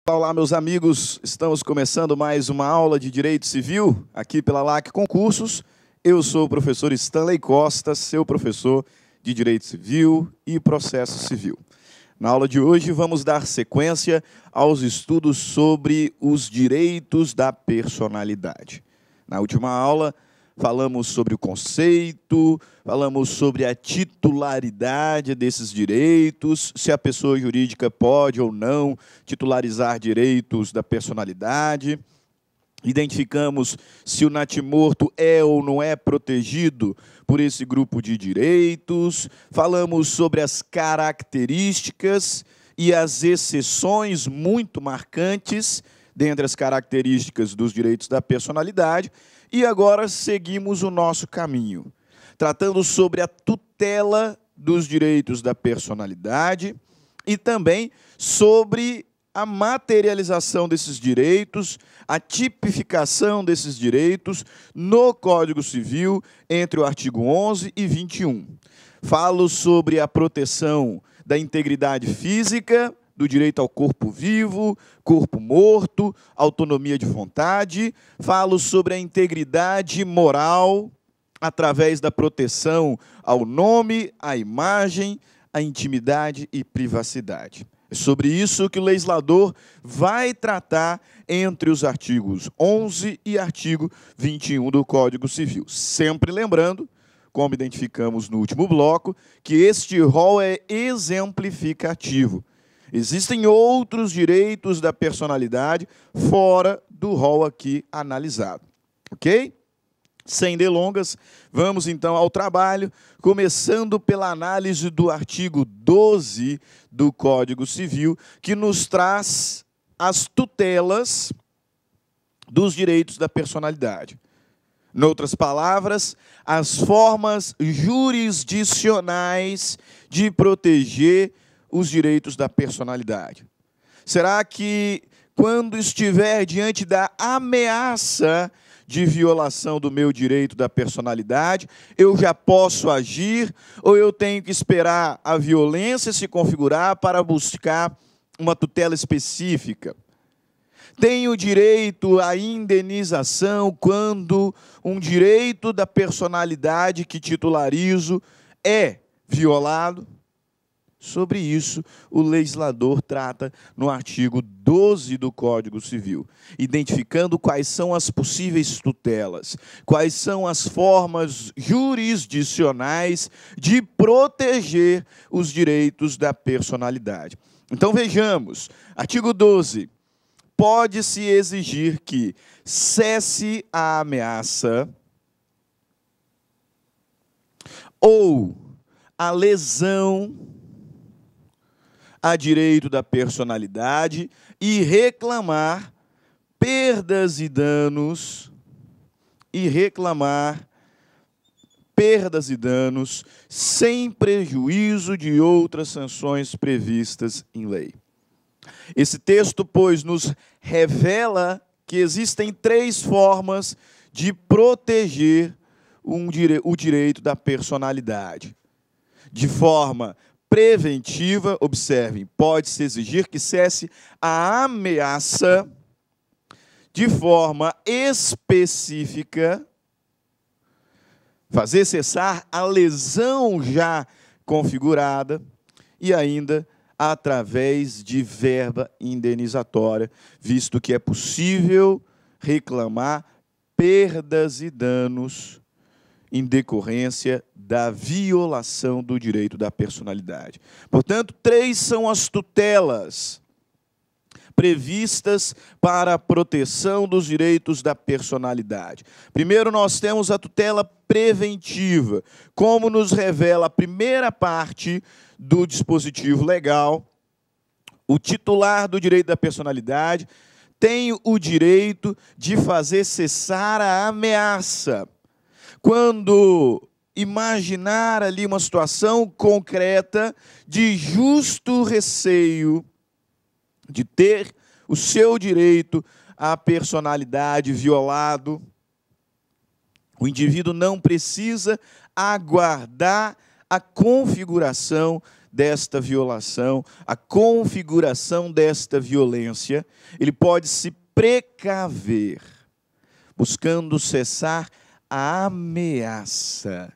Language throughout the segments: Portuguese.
Olá, meus amigos, estamos começando mais uma aula de Direito Civil, aqui pela LAC Concursos. Eu sou o professor Stanley Costa, seu professor de Direito Civil e Processo Civil. Na aula de hoje, vamos dar sequência aos estudos sobre os direitos da personalidade. Na última aula, falamos sobre o conceito, falamos sobre a titularidade desses direitos, se a pessoa jurídica pode ou não titularizar direitos da personalidade. Identificamos se o natimorto é ou não é protegido por esse grupo de direitos. Falamos sobre as características e as exceções muito marcantes dentre as características dos direitos da personalidade. E agora seguimos o nosso caminho, tratando sobre a tutela dos direitos da personalidade e também sobre a materialização desses direitos, a tipificação desses direitos no Código Civil entre o artigo 11 e 21. Falo sobre a proteção da integridade física, do direito ao corpo vivo, corpo morto, autonomia de vontade. Falo sobre a integridade moral através da proteção ao nome, à imagem, à intimidade e privacidade. É sobre isso que o legislador vai tratar entre os artigos 11 e artigo 21 do Código Civil. Sempre lembrando, como identificamos no último bloco, que este rol é exemplificativo. Existem outros direitos da personalidade fora do rol aqui analisado. Ok? Sem delongas, vamos então ao trabalho, começando pela análise do artigo 12 do Código Civil, que nos traz as tutelas dos direitos da personalidade. Em outras palavras, as formas jurisdicionais de proteger os direitos da personalidade. Será que, quando estiver diante da ameaça de violação do meu direito da personalidade, eu já posso agir ou eu tenho que esperar a violência se configurar para buscar uma tutela específica? Tenho direito à indenização quando um direito da personalidade que titularizo é violado? Sobre isso, o legislador trata no artigo 12 do Código Civil, identificando quais são as possíveis tutelas, quais são as formas jurisdicionais de proteger os direitos da personalidade. Então, vejamos, artigo 12. Pode-se exigir que cesse a ameaça ou a lesão a direito da personalidade e reclamar perdas e danos sem prejuízo de outras sanções previstas em lei. Esse texto, pois, nos revela que existem três formas de proteger o direito da personalidade. De forma preventiva, observem, pode-se exigir que cesse a ameaça. De forma específica, fazer cessar a lesão já configurada e ainda através de verba indenizatória, visto que é possível reclamar perdas e danos em decorrência da violação do direito da personalidade. Portanto, três são as tutelas previstas para a proteção dos direitos da personalidade. Primeiro, nós temos a tutela preventiva, como nos revela a primeira parte do dispositivo legal. O titular do direito da personalidade tem o direito de fazer cessar a ameaça quando imaginar ali uma situação concreta de justo receio de ter o seu direito à personalidade violado. O indivíduo não precisa aguardar a configuração desta violação, a configuração desta violência, ele pode se precaver, buscando cessar a ameaça.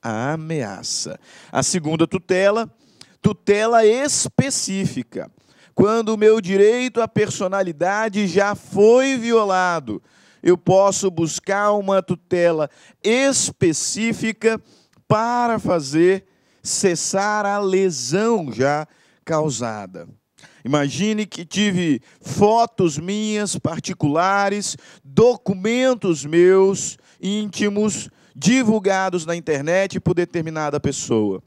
A ameaça. A segunda tutela, tutela específica. Quando o meu direito à personalidade já foi violado, eu posso buscar uma tutela específica para fazer cessar a lesão já causada. Imagine que tive fotos minhas particulares, documentos meus íntimos, divulgados na internet por determinada pessoa.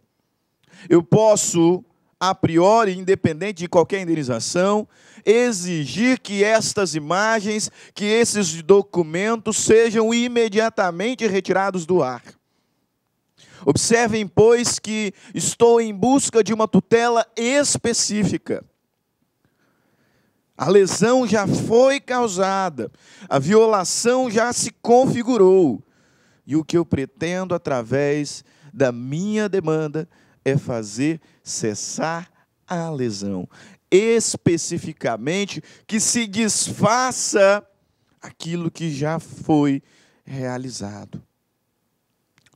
Eu posso, a priori, independente de qualquer indenização, exigir que estas imagens, que esses documentos sejam imediatamente retirados do ar. Observem, pois, que estou em busca de uma tutela específica. A lesão já foi causada, a violação já se configurou. E o que eu pretendo, através da minha demanda, é fazer cessar a lesão. Especificamente, que se desfaça aquilo que já foi realizado.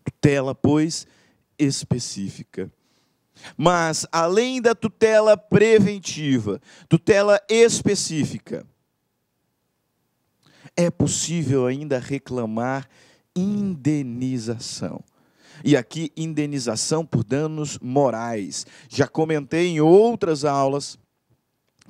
Tutela, pois, específica. Mas, além da tutela preventiva, tutela específica, é possível ainda reclamar indenização. E aqui, indenização por danos morais. Já comentei em outras aulas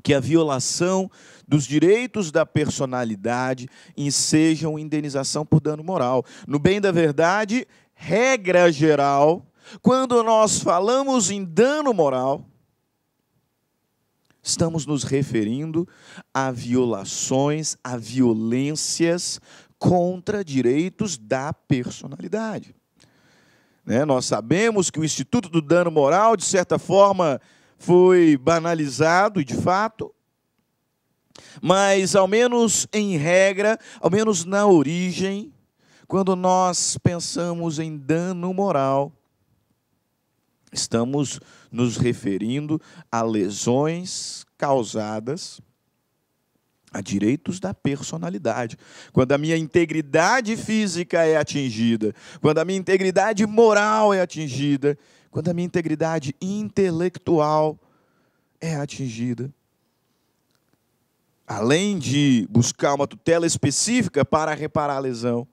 que a violação dos direitos da personalidade ensejam indenização por dano moral. No bem da verdade, regra geral, quando nós falamos em dano moral, estamos nos referindo a violações, a violências contra direitos da personalidade. Nós sabemos que o Instituto do Dano Moral, de certa forma, foi banalizado, e de fato, mas, ao menos em regra, ao menos na origem, quando nós pensamos em dano moral, estamos nos referindo a lesões causadas a direitos da personalidade. Quando a minha integridade física é atingida, quando a minha integridade moral é atingida, quando a minha integridade intelectual é atingida. Além de buscar uma tutela específica para reparar a lesão,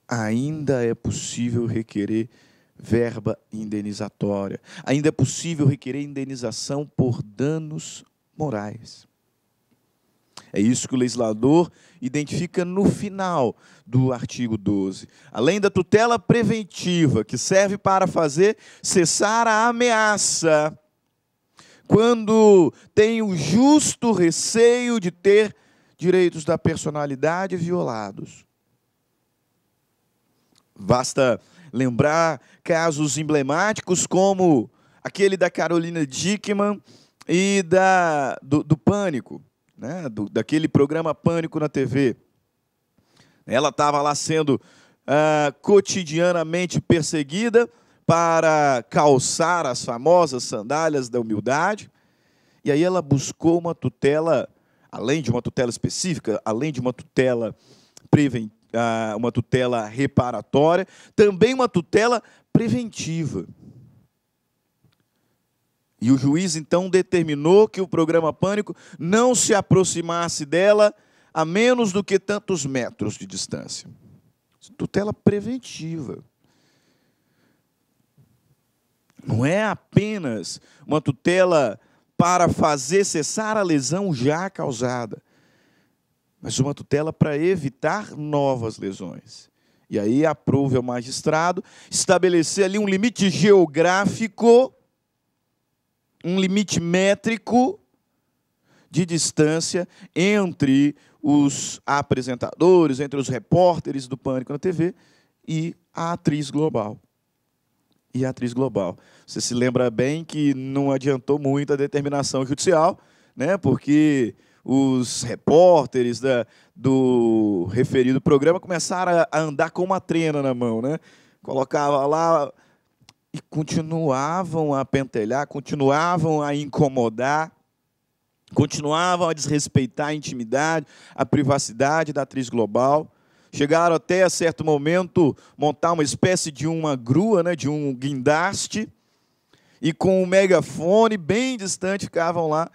ainda é possível requerer verba indenizatória. Ainda é possível requerer indenização por danos morais. É isso que o legislador identifica no final do artigo 12. Além da tutela preventiva, que serve para fazer cessar a ameaça, quando tem o justo receio de ter direitos da personalidade violados. Basta lembrar casos emblemáticos como aquele da Carolina Dickmann e do Pânico, daquele programa Pânico na TV. Ela estava lá sendo cotidianamente perseguida para calçar as famosas sandálias da humildade, e aí ela buscou uma tutela, além de uma tutela específica, além de uma tutela preventiva, uma tutela reparatória, também uma tutela preventiva. E o juiz, então, determinou que o programa Pânico não se aproximasse dela a menos do que tantos metros de distância. Tutela preventiva. Não é apenas uma tutela para fazer cessar a lesão já causada, mas uma tutela para evitar novas lesões. E aí aprove ao magistrado estabelecer ali um limite geográfico, um limite métrico de distância entre os apresentadores, entre os repórteres do Pânico na TV e a atriz global. E a atriz global. Você se lembra bem que não adiantou muito a determinação judicial, porque os repórteres do referido programa começaram a andar com uma trena na mão. Colocava lá e continuavam a pentelhar, continuavam a incomodar, continuavam a desrespeitar a intimidade, a privacidade da atriz global. Chegaram até, a certo momento, montar uma espécie de uma grua, né, de um guindaste, e com um megafone bem distante ficavam lá.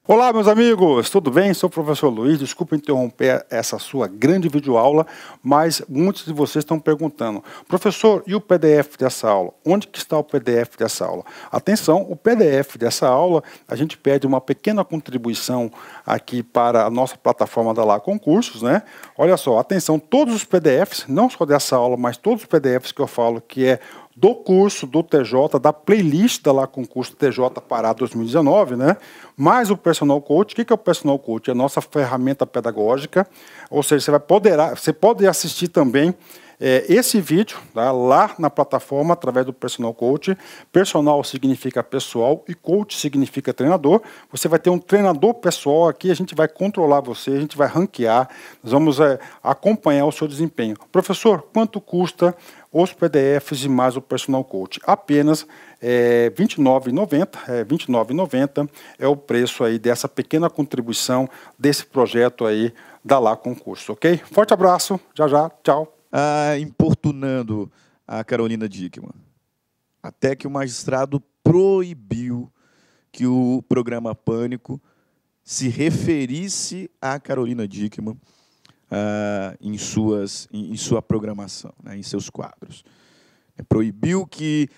Olá, meus amigos, tudo bem? Sou o professor Luiz. Desculpa interromper essa sua grande videoaula, mas muitos de vocês estão perguntando: professor, e o PDF dessa aula? Onde que está o PDF dessa aula? Atenção, o PDF dessa aula, a gente pede uma pequena contribuição aqui para a nossa plataforma da Lá Concursos, né? Olha só, atenção, todos os PDFs, não só dessa aula, mas todos os PDFs que eu falo que é do curso do TJ, da playlist da Lá Concurso TJ Pará 2019, né? Mais o Personal Coach. O que é o Personal Coach? É a nossa ferramenta pedagógica, ou seja, você pode assistir também esse vídeo, tá, lá na plataforma através do Personal Coach. Personal significa pessoal e coach significa treinador. Você vai ter um treinador pessoal aqui, a gente vai controlar você, a gente vai ranquear, nós vamos acompanhar o seu desempenho. Professor, quanto custa os PDFs e mais o Personal Coach? Apenas R$ 29,90. R$ 29,90 é o preço aí dessa pequena contribuição desse projeto aí da Lá Concurso, ok? Forte abraço, já, tchau. Importunando a Carolina Dickmann, até que o magistrado proibiu que o programa Pânico se referisse a Carolina Dickmann em sua programação, né, em seus quadros. Proibiu que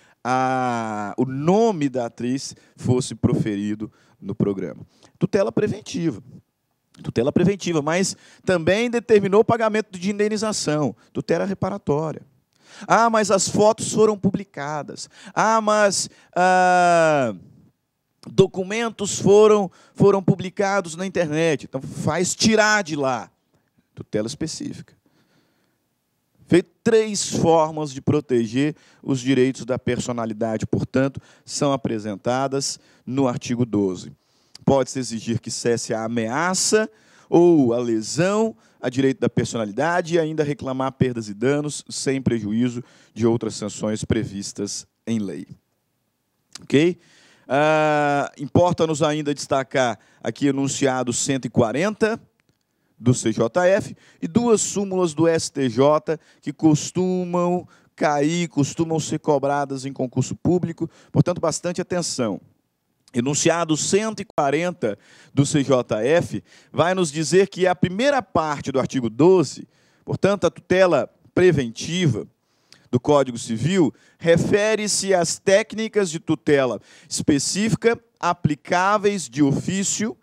o nome da atriz fosse proferido no programa. Tutela preventiva, mas também determinou o pagamento de indenização, tutela reparatória. Mas as fotos foram publicadas. Mas documentos foram publicados na internet. Então, faz tirar de lá. Tutela específica. Feito 3 formas de proteger os direitos da personalidade, portanto, são apresentadas no artigo 12. Pode-se exigir que cesse a ameaça ou a lesão a direito da personalidade e ainda reclamar perdas e danos sem prejuízo de outras sanções previstas em lei. Ok? Importa-nos ainda destacar aqui enunciado 140 do CJF e 2 súmulas do STJ que costumam ser cobradas em concurso público, portanto, bastante atenção. Enunciado 140 do CJF vai nos dizer que a primeira parte do artigo 12, portanto, a tutela preventiva do Código Civil, refere-se às técnicas de tutela específica aplicáveis de ofício,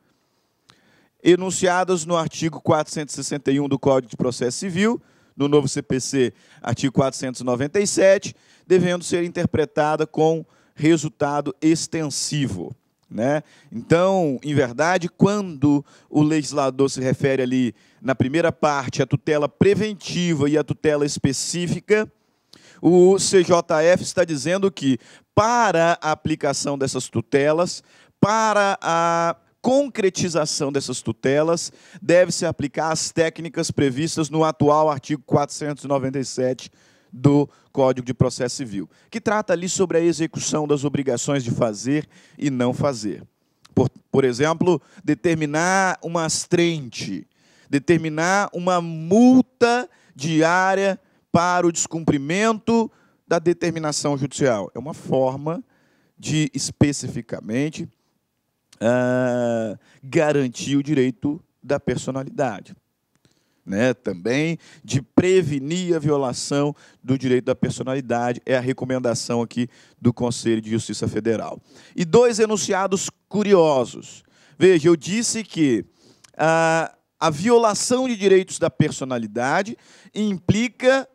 enunciadas no artigo 461 do Código de Processo Civil, no novo CPC, artigo 497, devendo ser interpretada com resultado extensivo, né? Então, em verdade, quando o legislador se refere ali, na primeira parte, à tutela preventiva e à tutela específica, o CJF está dizendo que, para a aplicação dessas tutelas, para a concretização dessas tutelas, deve-se aplicar as técnicas previstas no atual artigo 497 do Código de Processo Civil, que trata ali sobre a execução das obrigações de fazer e não fazer. Por exemplo, determinar uma astrente, determinar uma multa diária para o descumprimento da determinação judicial. É uma forma de, especificamente, garantir o direito da personalidade. Né, também de prevenir a violação do direito da personalidade, é a recomendação aqui do Conselho de Justiça Federal. E 2 enunciados curiosos. Veja, eu disse que a violação de direitos da personalidade implica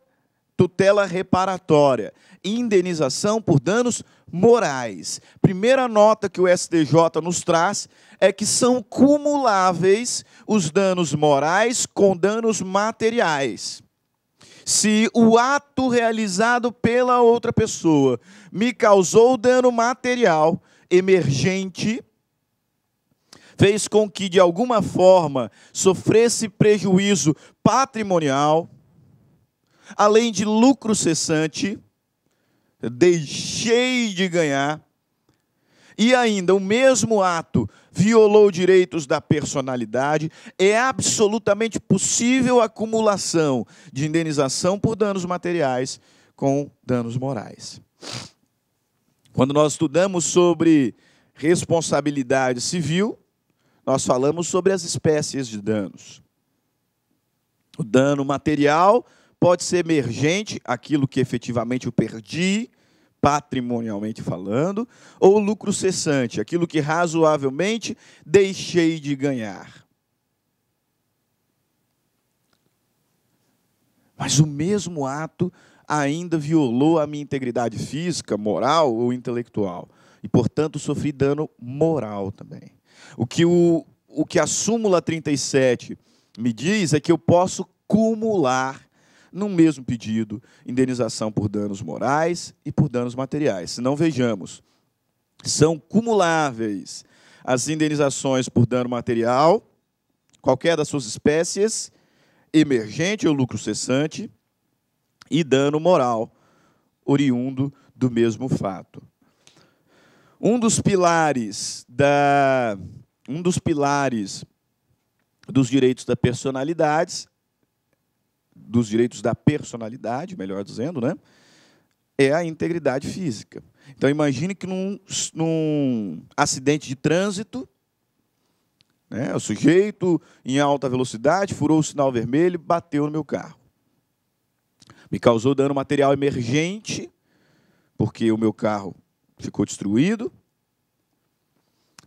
tutela reparatória, indenização por danos morais. Primeira nota que o STJ nos traz é que são cumuláveis os danos morais com danos materiais. Se o ato realizado pela outra pessoa me causou dano material emergente, fez com que, de alguma forma, sofresse prejuízo patrimonial, além de lucro cessante, deixei de ganhar, e ainda o mesmo ato violou direitos da personalidade, é absolutamente possível a acumulação de indenização por danos materiais com danos morais. Quando nós estudamos sobre responsabilidade civil, nós falamos sobre as espécies de danos. O dano material pode ser emergente, aquilo que efetivamente eu perdi, patrimonialmente falando, ou lucro cessante, aquilo que razoavelmente deixei de ganhar. Mas o mesmo ato ainda violou a minha integridade física, moral ou intelectual. E, portanto, sofri dano moral também. O que a súmula 37 me diz é que eu posso cumular no mesmo pedido indenização por danos morais e por danos materiais. Se não, vejamos, são cumuláveis as indenizações por dano material, qualquer das suas espécies, emergente ou lucro cessante, e dano moral, oriundo do mesmo fato. Um dos pilares dos direitos da personalidade, melhor dizendo, né, é a integridade física. Então, imagine que num acidente de trânsito, né, o sujeito em alta velocidade furou o sinal vermelho e bateu no meu carro. Me causou dano material emergente, porque o meu carro ficou destruído.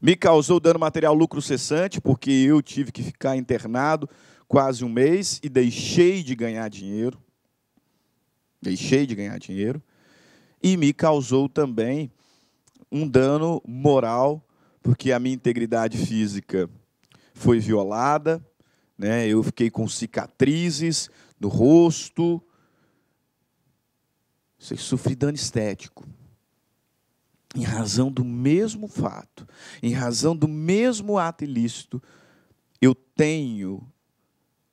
Me causou dano material lucro cessante, porque eu tive que ficar internado quase um mês e deixei de ganhar dinheiro. E me causou também um dano moral, porque a minha integridade física foi violada, né? Eu fiquei com cicatrizes no rosto, sofri dano estético. Em razão do mesmo fato, em razão do mesmo ato ilícito, eu tenho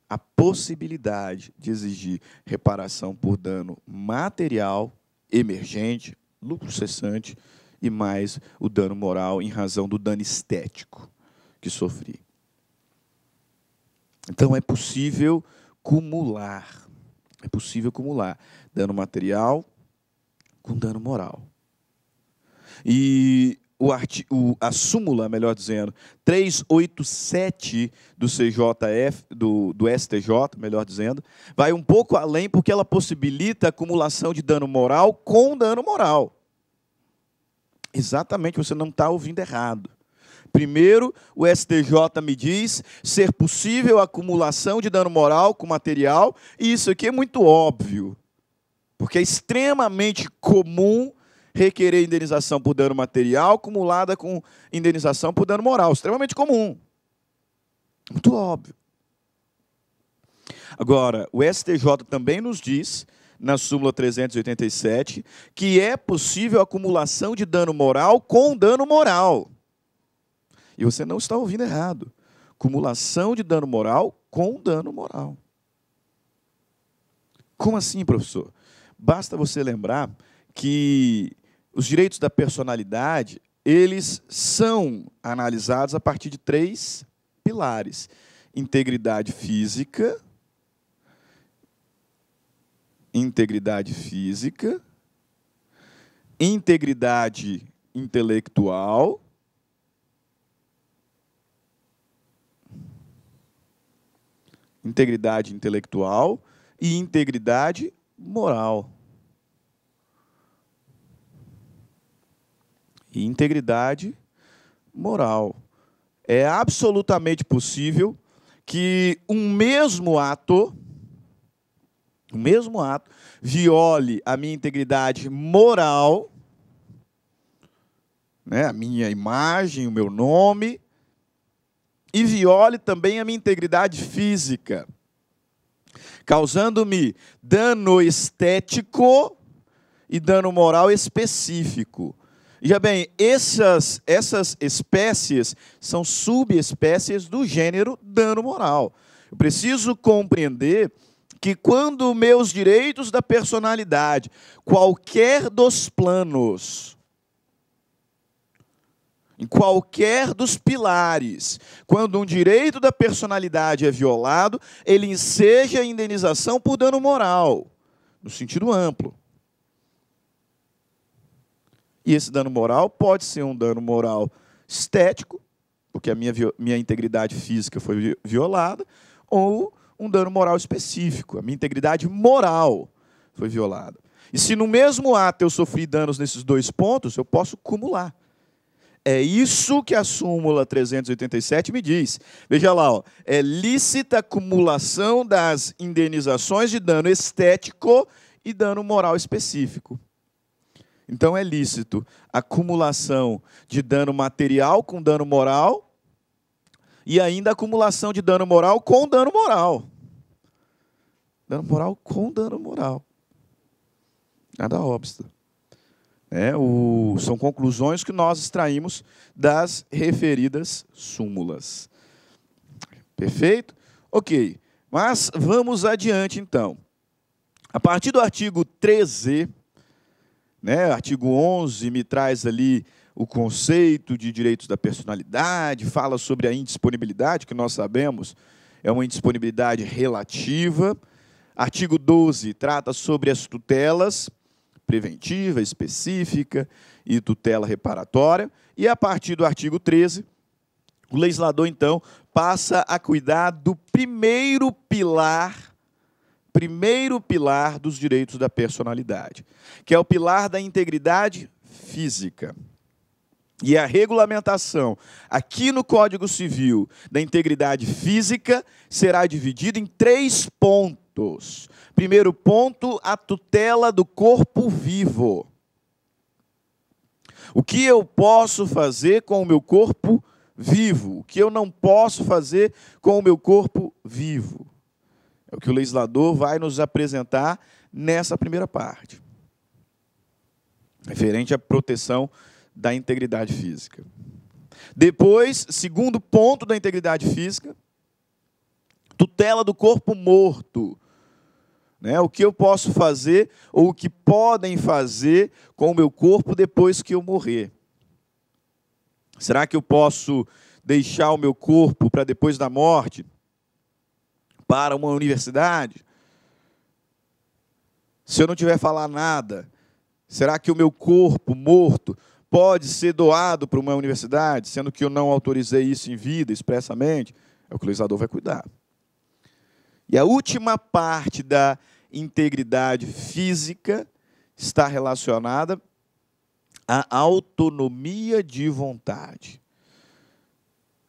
a possibilidade de exigir reparação por dano material, emergente, lucro cessante, e mais o dano moral em razão do dano estético que sofri. Então, é possível cumular. É possível cumular dano material com dano moral. E a súmula, melhor dizendo, 387 do CJF, do STJ, melhor dizendo, vai um pouco além porque ela possibilita a acumulação de dano moral com dano moral. Exatamente, você não está ouvindo errado. Primeiro, o STJ me diz ser possível a acumulação de dano moral com material, e isso aqui é muito óbvio, porque é extremamente comum requerer indenização por dano material acumulada com indenização por dano moral. Extremamente comum. Muito óbvio. Agora, o STJ também nos diz, na súmula 387, que é possível a acumulação de dano moral com dano moral. E você não está ouvindo errado. Acumulação de dano moral com dano moral. Como assim, professor? Basta você lembrar que os direitos da personalidade, eles são analisados a partir de 3 pilares: integridade física, integridade intelectual e integridade moral. E integridade moral. É absolutamente possível que um mesmo ato viole a minha integridade moral, né, a minha imagem, o meu nome, e viole também a minha integridade física, causando-me dano estético e dano moral específico. Já bem, essas espécies são subespécies do gênero dano moral. Eu preciso compreender que quando meus direitos da personalidade, qualquer dos planos, em qualquer dos pilares, quando um direito da personalidade é violado, ele enseja a indenização por dano moral, no sentido amplo. E esse dano moral pode ser um dano moral estético, porque a minha integridade física foi violada, ou um dano moral específico, a minha integridade moral foi violada. E se no mesmo ato eu sofri danos nesses dois pontos, eu posso cumular. É isso que a súmula 387 me diz. Veja lá, ó, é lícita a acumulação das indenizações de dano estético e dano moral específico. Então é lícito a acumulação de dano material com dano moral e ainda a acumulação de dano moral com dano moral. Dano moral com dano moral. Nada obsta. São conclusões que nós extraímos das referidas súmulas. Perfeito? Ok. Mas vamos adiante, então. A partir do artigo 13, artigo 11 me traz ali o conceito de direitos da personalidade, fala sobre a indisponibilidade, que nós sabemos é uma indisponibilidade relativa. Artigo 12 trata sobre as tutelas, preventiva, específica e tutela reparatória. E a partir do artigo 13, o legislador, então, passa a cuidar do primeiro pilar dos direitos da personalidade, que é o pilar da integridade física. E a regulamentação aqui no Código Civil da integridade física será dividida em 3 pontos. Primeiro ponto, a tutela do corpo vivo. O que eu posso fazer com o meu corpo vivo? O que eu não posso fazer com o meu corpo vivo? É o que o legislador vai nos apresentar nessa primeira parte, referente à proteção da integridade física. Depois, segundo ponto da integridade física, tutela do corpo morto. O que eu posso fazer ou o que podem fazer com o meu corpo depois que eu morrer? Será que eu posso deixar o meu corpo para depois da morte? Para uma universidade? Se eu não tiver falar nada, será que o meu corpo morto pode ser doado para uma universidade, sendo que eu não autorizei isso em vida, expressamente? É o que o legislador vai cuidar. E a última parte da integridade física está relacionada à autonomia de vontade.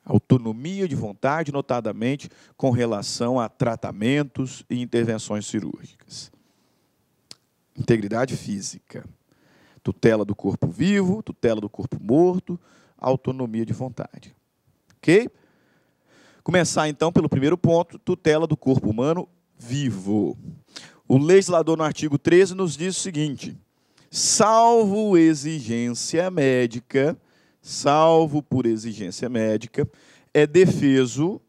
Autonomia de vontade, notadamente, com relação a tratamentos e intervenções cirúrgicas. Integridade física. Tutela do corpo vivo, tutela do corpo morto, autonomia de vontade. Ok? Começar, então, pelo primeiro ponto, tutela do corpo humano vivo. O legislador, no artigo 13, nos diz o seguinte: salvo exigência médica, salvo por exigência médica, é defeso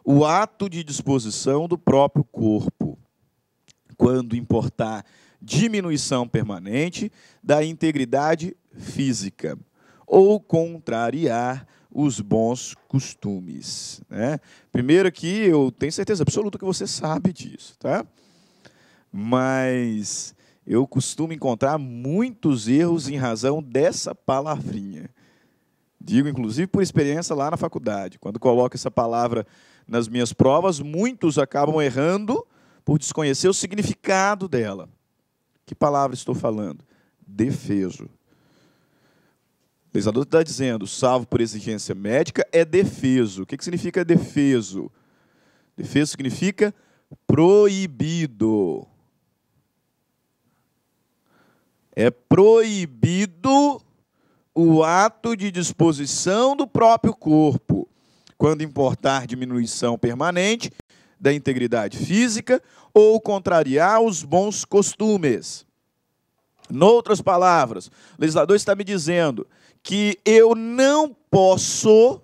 o ato de disposição do próprio corpo, quando importar diminuição permanente da integridade física, ou contrariar os bons costumes. Primeiro aqui, eu tenho certeza absoluta que você sabe disso, tá? Mas eu costumo encontrar muitos erros em razão dessa palavrinha. Digo, inclusive, por experiência lá na faculdade. Quando coloco essa palavra nas minhas provas, muitos acabam errando por desconhecer o significado dela. Que palavra estou falando? Defeso. O legislador está dizendo, salvo por exigência médica, é defeso. O que significa defeso? Defeso significa proibido. É proibido o ato de disposição do próprio corpo, quando importar diminuição permanente da integridade física ou contrariar os bons costumes. Noutras palavras, o legislador está me dizendo que eu não posso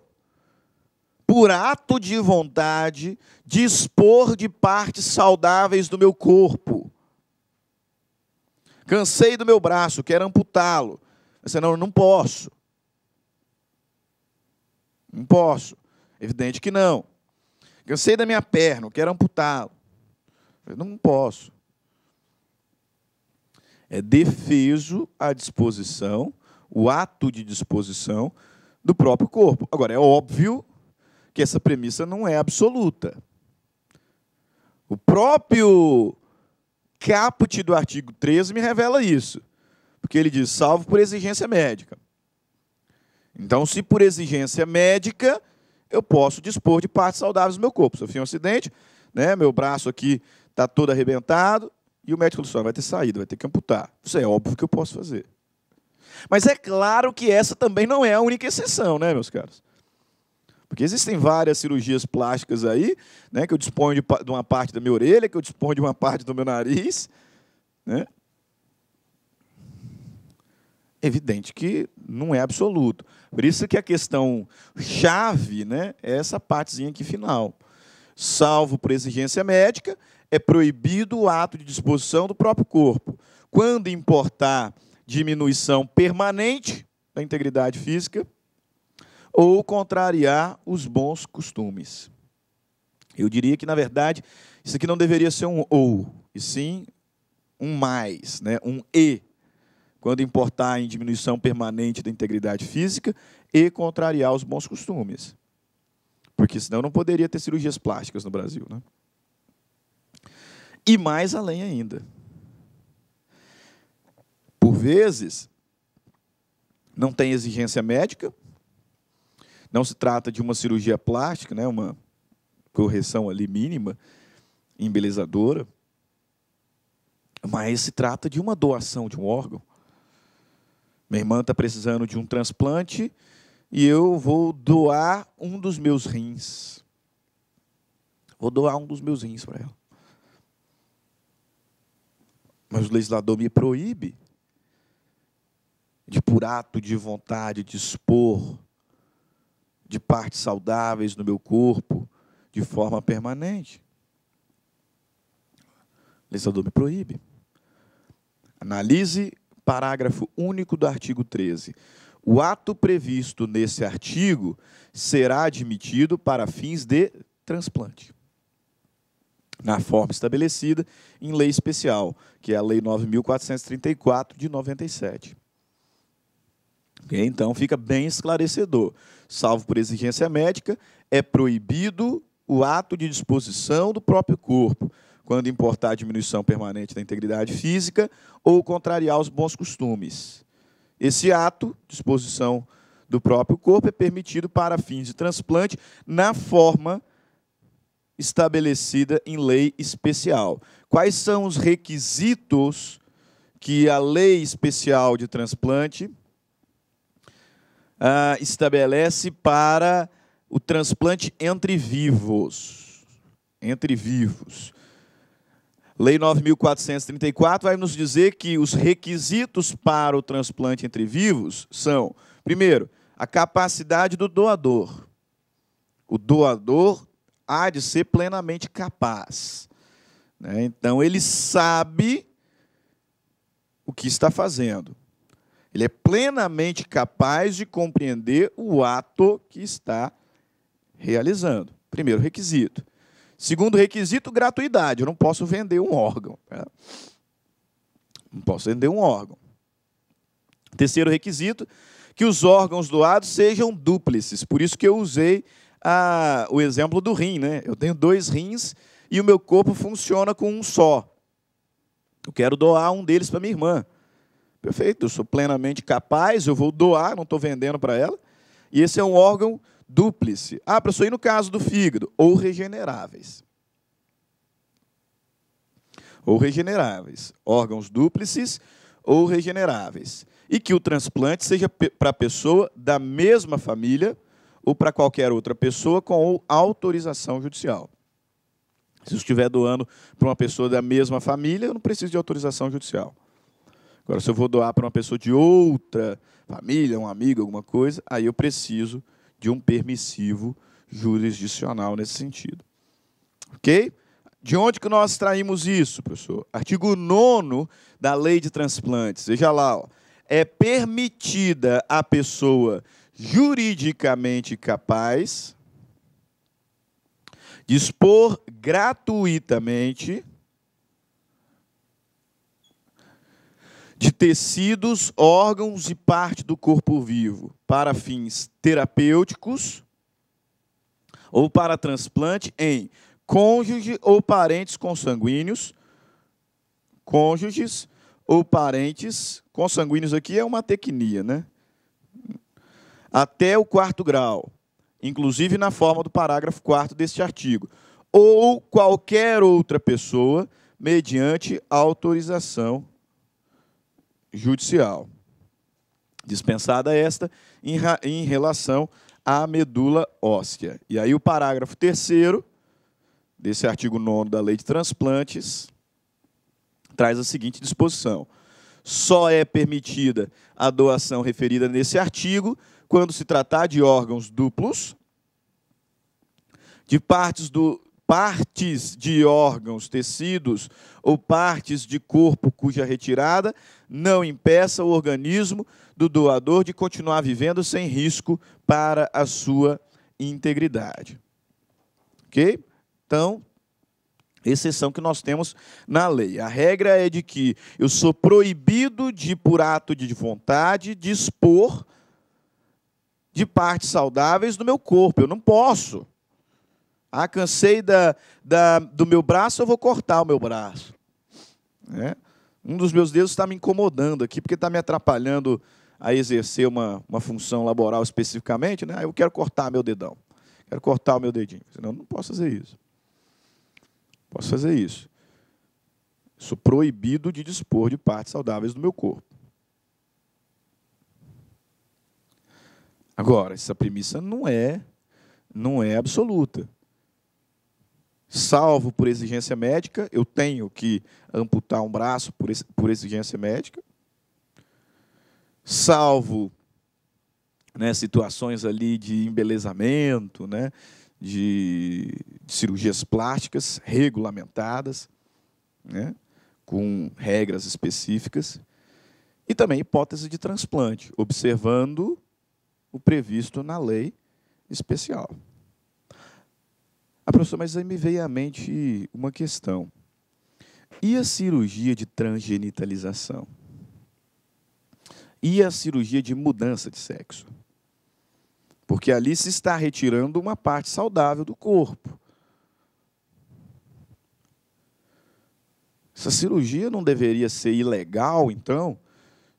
por ato de vontade, dispor de partes saudáveis do meu corpo. Cansei do meu braço, quero amputá-lo. Você não posso. Não posso. Evidente que não. Cansei da minha perna, quero amputá-lo. Não posso. É defeso a disposição, o ato de disposição do próprio corpo. Agora, é óbvio que essa premissa não é absoluta. O próprio caput do artigo 13 me revela isso, porque ele diz, salvo por exigência médica. Então, se por exigência médica, eu posso dispor de partes saudáveis do meu corpo. Sofri um acidente, né, meu braço aqui está todo arrebentado, e o médico falou, vai ter saída, vai ter que amputar. Isso é óbvio que eu posso fazer. Mas é claro que essa também não é a única exceção, né, meus caros? Porque existem várias cirurgias plásticas aí, né, que eu disponho de uma parte da minha orelha, que eu disponho de uma parte do meu nariz. Né? Evidente que não é absoluto. Por isso que a questão chave, né, é essa partezinha aqui final. Salvo por exigência médica, é proibido o ato de disposição do próprio corpo. Quando importar diminuição permanente da integridade física, ou contrariar os bons costumes. Eu diria que, na verdade, isso aqui não deveria ser um ou, e sim um mais, né? Um e, quando importar em diminuição permanente da integridade física e contrariar os bons costumes. Porque senão não poderia ter cirurgias plásticas no Brasil. Né? E mais além ainda. Por vezes, não tem exigência médica, não se trata de uma cirurgia plástica, né, uma correção ali mínima, embelezadora, mas se trata de uma doação de um órgão. Minha irmã está precisando de um transplante e eu vou doar um dos meus rins. Vou doar um dos meus rins para ela. Mas o legislador me proíbe de, por ato de vontade, dispor de partes saudáveis no meu corpo de forma permanente. O legislador me proíbe. Analise parágrafo único do artigo 13. O ato previsto nesse artigo será admitido para fins de transplante, na forma estabelecida em lei especial, que é a Lei 9.434, de 97. Okay? Então, fica bem esclarecedor. Salvo por exigência médica, é proibido o ato de disposição do próprio corpo, quando importar diminuição permanente da integridade física ou contrariar os bons costumes. Esse ato, disposição do próprio corpo, é permitido para fins de transplante na forma estabelecida em lei especial. Quais são os requisitos que a lei especial de transplante estabelece para o transplante entre vivos? Entre vivos. Lei 9.434 vai nos dizer que os requisitos para o transplante entre vivos são, primeiro, a capacidade do doador. O doador há de ser plenamente capaz. Né? Então, ele sabe o que está fazendo. Ele é plenamente capaz de compreender o ato que está realizando. Primeiro requisito. Segundo requisito, gratuidade. Eu não posso vender um órgão. Não posso vender um órgão. Terceiro requisito, que os órgãos doados sejam dúplices. Por isso que eu usei o exemplo do rim. Né? Eu tenho 2 rins e o meu corpo funciona com um só. Eu quero doar um deles para minha irmã. Perfeito, eu sou plenamente capaz, eu vou doar, não estou vendendo para ela. E esse é um órgão dúplice. Professor, e no caso do fígado? Ou regeneráveis. Ou regeneráveis. Órgãos dúplices ou regeneráveis. E que o transplante seja para a pessoa da mesma família ou para qualquer outra pessoa com autorização judicial. Se eu estiver doando para uma pessoa da mesma família, eu não preciso de autorização judicial. Agora, se eu vou doar para uma pessoa de outra família, um amigo, alguma coisa, aí eu preciso de um permissivo jurisdicional nesse sentido. Ok? De onde que nós extraímos isso, professor? Artigo 9º da Lei de Transplantes. Veja lá, ó. É permitida à pessoa juridicamente capaz dispor gratuitamente de tecidos, órgãos e parte do corpo vivo para fins terapêuticos ou para transplante em cônjuge ou parentes consanguíneos, cônjuges ou parentes consanguíneos aqui é uma tecnia, né? Até o 4º grau, inclusive na forma do parágrafo 4º deste artigo, ou qualquer outra pessoa mediante autorização judicial. Dispensada esta em relação à medula óssea. E aí o parágrafo 3º desse artigo 9º da Lei de Transplantes traz a seguinte disposição: só é permitida a doação referida nesse artigo quando se tratar de órgãos duplos, de partes de órgãos, tecidos ou partes de corpo cuja retirada não impeça o organismo do doador de continuar vivendo sem risco para a sua integridade. Ok? Então, exceção que nós temos na lei. A regra é de que eu sou proibido de, por ato de vontade, dispor de partes saudáveis do meu corpo. Eu não posso. Ah, cansei do meu braço, eu vou cortar o meu braço. Um dos meus dedos está me incomodando aqui, porque está me atrapalhando a exercer uma função laboral especificamente, né? Eu quero cortar meu dedão. Quero cortar o meu dedinho. Senão, eu não posso fazer isso. Posso fazer isso. Sou proibido de dispor de partes saudáveis do meu corpo. Agora, essa premissa não é absoluta. Salvo por exigência médica, eu tenho que amputar um braço por exigência médica. Salvo, né, situações ali de embelezamento, né, de cirurgias plásticas regulamentadas, né, com regras específicas. E também hipótese de transplante, observando o previsto na lei especial. Professor, mas aí me veio à mente uma questão. E a cirurgia de transgenitalização? E a cirurgia de mudança de sexo? Porque ali se está retirando uma parte saudável do corpo. Essa cirurgia não deveria ser ilegal, então,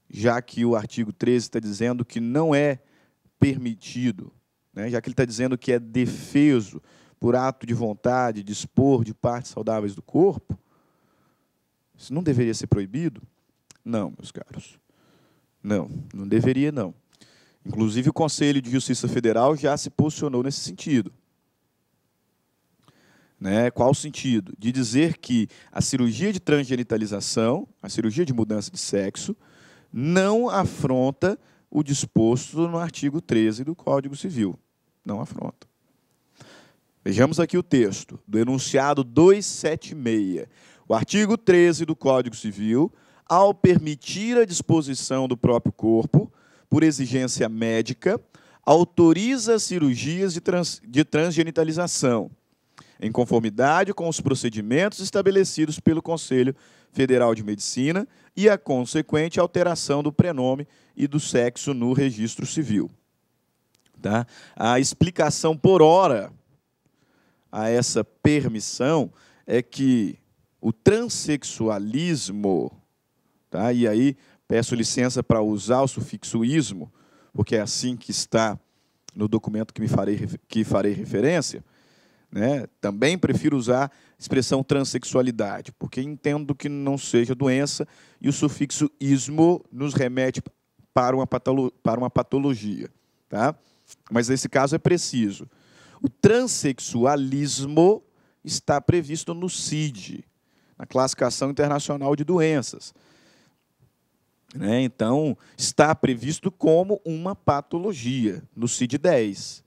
já que o artigo 13 está dizendo que não é permitido, né? Já que ele está dizendo que é defeso por ato de vontade, dispor de partes saudáveis do corpo, isso não deveria ser proibido? Não, meus caros. Não deveria, não. Inclusive, o Conselho de Justiça Federal já se posicionou nesse sentido. Né? Qual o sentido? De dizer que a cirurgia de transgenitalização, a cirurgia de mudança de sexo, não afronta o disposto no artigo 13 do Código Civil. Não afronta. Vejamos aqui o texto do enunciado 276. O artigo 13 do Código Civil, ao permitir a disposição do próprio corpo, por exigência médica, autoriza cirurgias de transgenitalização, em conformidade com os procedimentos estabelecidos pelo Conselho Federal de Medicina e a consequente alteração do prenome e do sexo no registro civil. Tá? A explicação por hora a essa permissão é que o transexualismo, tá? E aí peço licença para usar o sufixo ismo, porque é assim que está no documento que farei referência, né? Também prefiro usar a expressão transexualidade, porque entendo que não seja doença e o sufixo ismo nos remete para uma patologia. Tá? Mas nesse caso é preciso. O transexualismo está previsto no CID, na Classificação Internacional de Doenças. Né? Então, está previsto como uma patologia, no CID-10.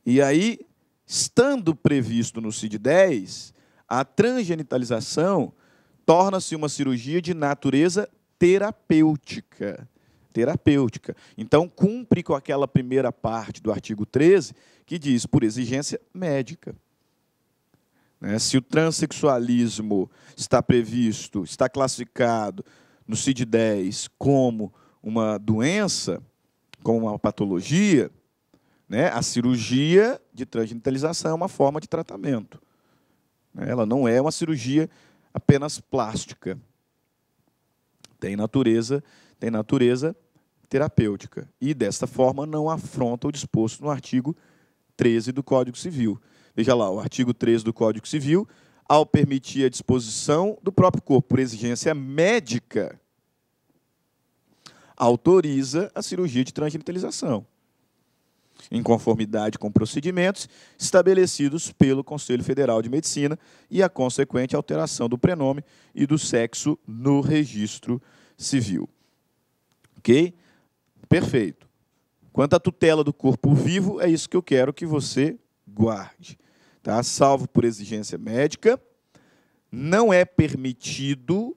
E aí, estando previsto no CID-10, a transgenitalização torna-se uma cirurgia de natureza terapêutica. Terapêutica. Então, cumpre com aquela primeira parte do artigo 13, que diz, por exigência médica. Se o transexualismo está previsto, está classificado no CID-10 como uma doença, como uma patologia, a cirurgia de transgenitalização é uma forma de tratamento. Ela não é uma cirurgia apenas plástica. Tem natureza terapêutica. E, desta forma, não afronta o disposto no artigo 13 do Código Civil. Veja lá, o artigo 13 do Código Civil, ao permitir a disposição do próprio corpo por exigência médica, autoriza a cirurgia de transgenitalização, em conformidade com procedimentos estabelecidos pelo Conselho Federal de Medicina e a consequente alteração do prenome e do sexo no registro civil. Ok? Perfeito. Quanto à tutela do corpo vivo, é isso que eu quero que você guarde. Tá? Salvo por exigência médica, não é permitido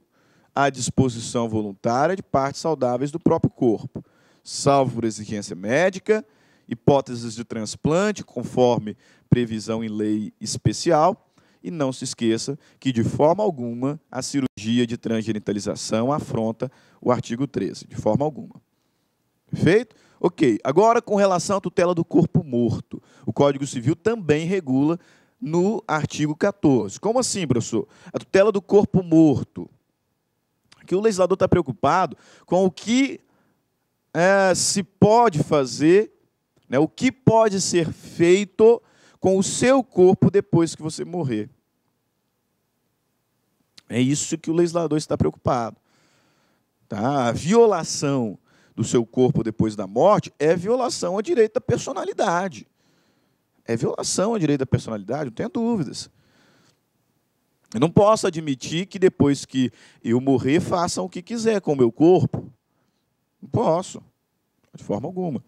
a disposição voluntária de partes saudáveis do próprio corpo, salvo por exigência médica, hipóteses de transplante, conforme previsão em lei especial, e não se esqueça que, de forma alguma, a cirurgia de transgenitalização afronta o artigo 13, de forma alguma. Perfeito? Ok. Agora, com relação à tutela do corpo morto, o Código Civil também regula no artigo 14. Como assim, professor? A tutela do corpo morto. Aqui o legislador está preocupado com o que se pode fazer, o que pode ser feito com o seu corpo depois que você morrer. É isso que o legislador está preocupado. Tá? A violação do seu corpo depois da morte é violação ao direito da personalidade. É violação ao direito da personalidade, não tenha dúvidas. Eu não posso admitir que depois que eu morrer, façam o que quiser com o meu corpo. Não posso, de forma alguma.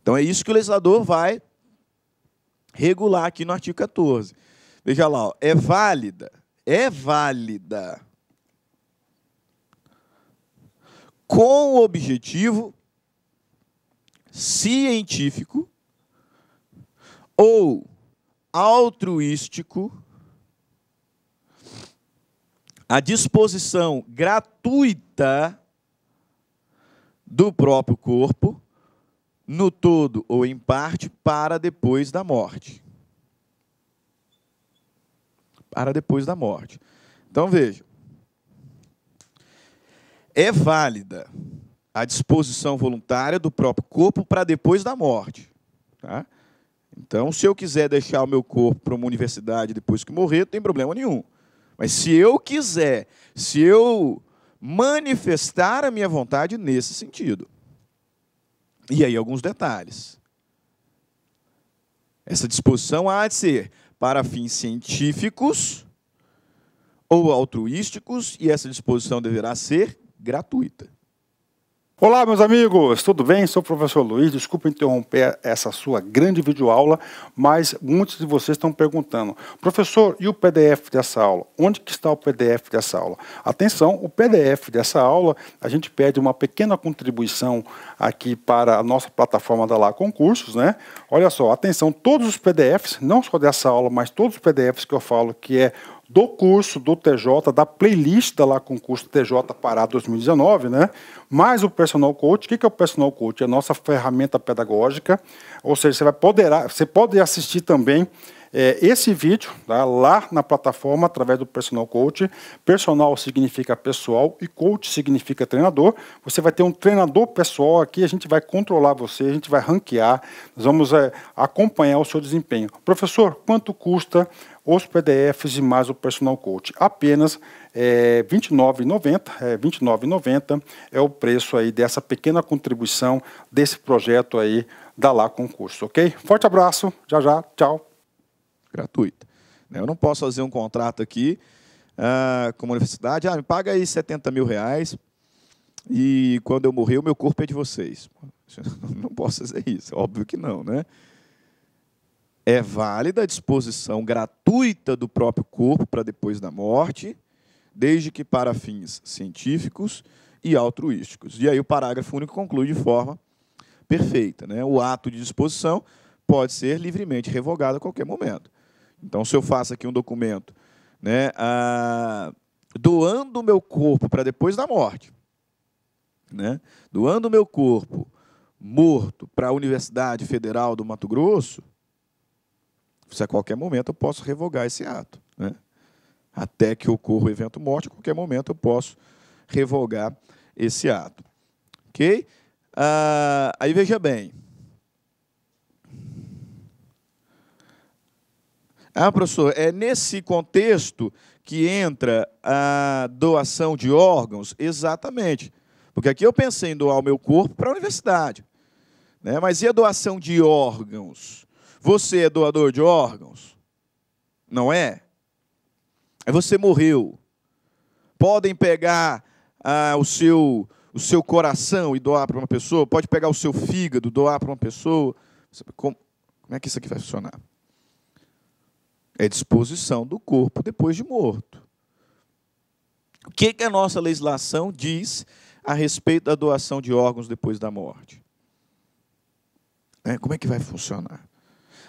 Então é isso que o legislador vai regular aqui no artigo 14. Veja lá, é válida com o objetivo científico ou altruístico a disposição gratuita do próprio corpo, no todo ou em parte, para depois da morte. Para depois da morte. Então, veja. É válida a disposição voluntária do próprio corpo para depois da morte. Tá? Então, se eu quiser deixar o meu corpo para uma universidade depois que morrer, não tem problema nenhum. Mas se eu quiser, se eu manifestar a minha vontade nesse sentido. E aí alguns detalhes. Essa disposição há de ser para fins científicos ou altruísticos, e essa disposição deverá ser gratuita. Olá, meus amigos, tudo bem? Sou o professor Luiz, desculpa interromper essa sua grande videoaula, mas muitos de vocês estão perguntando, professor, e o PDF dessa aula? Onde que está o PDF dessa aula? Atenção, o PDF dessa aula, a gente pede uma pequena contribuição aqui para a nossa plataforma da Lá Concursos, né? Olha só, atenção, todos os PDFs, não só dessa aula, mas todos os PDFs que eu falo que é do curso do TJ, da playlist da Lá Concurso TJ Pará 2019, né? Mais o Personal Coach. O que é o Personal Coach? É a nossa ferramenta pedagógica, ou seja, você pode assistir também esse vídeo, tá, lá na plataforma através do Personal Coach. Personal significa pessoal e coach significa treinador. Você vai ter um treinador pessoal aqui, a gente vai controlar você, a gente vai ranquear, nós vamos acompanhar o seu desempenho. Professor, quanto custa os PDFs e mais o Personal Coach? Apenas R$ 29,90. R$ 29,90 é o preço aí dessa pequena contribuição desse projeto aí da Lá Concurso, ok? Forte abraço, já, tchau. Gratuita. Eu não posso fazer um contrato aqui com uma universidade, me paga aí R$70 mil e quando eu morrer o meu corpo é de vocês. Não posso fazer isso, óbvio que não, né? É válida a disposição gratuita do próprio corpo para depois da morte, desde que para fins científicos e altruísticos. E aí o parágrafo único conclui de forma perfeita, né? O ato de disposição pode ser livremente revogado a qualquer momento. Então, se eu faço aqui um documento, né, doando o meu corpo para depois da morte, né, doando o meu corpo morto para a Universidade Federal do Mato Grosso, se a qualquer momento eu posso revogar esse ato, né? Até que ocorra o evento morte, a qualquer momento eu posso revogar esse ato. Ok? Aí veja bem. Professor, é nesse contexto que entra a doação de órgãos? Exatamente. Porque aqui eu pensei em doar o meu corpo para a universidade, né? Mas e a doação de órgãos? Você é doador de órgãos? Não é? Aí você morreu. Podem pegar o seu coração e doar para uma pessoa? Pode pegar o seu fígado, doar para uma pessoa? Como é que isso aqui vai funcionar? É disposição do corpo depois de morto. O que a nossa legislação diz a respeito da doação de órgãos depois da morte? Como é que vai funcionar?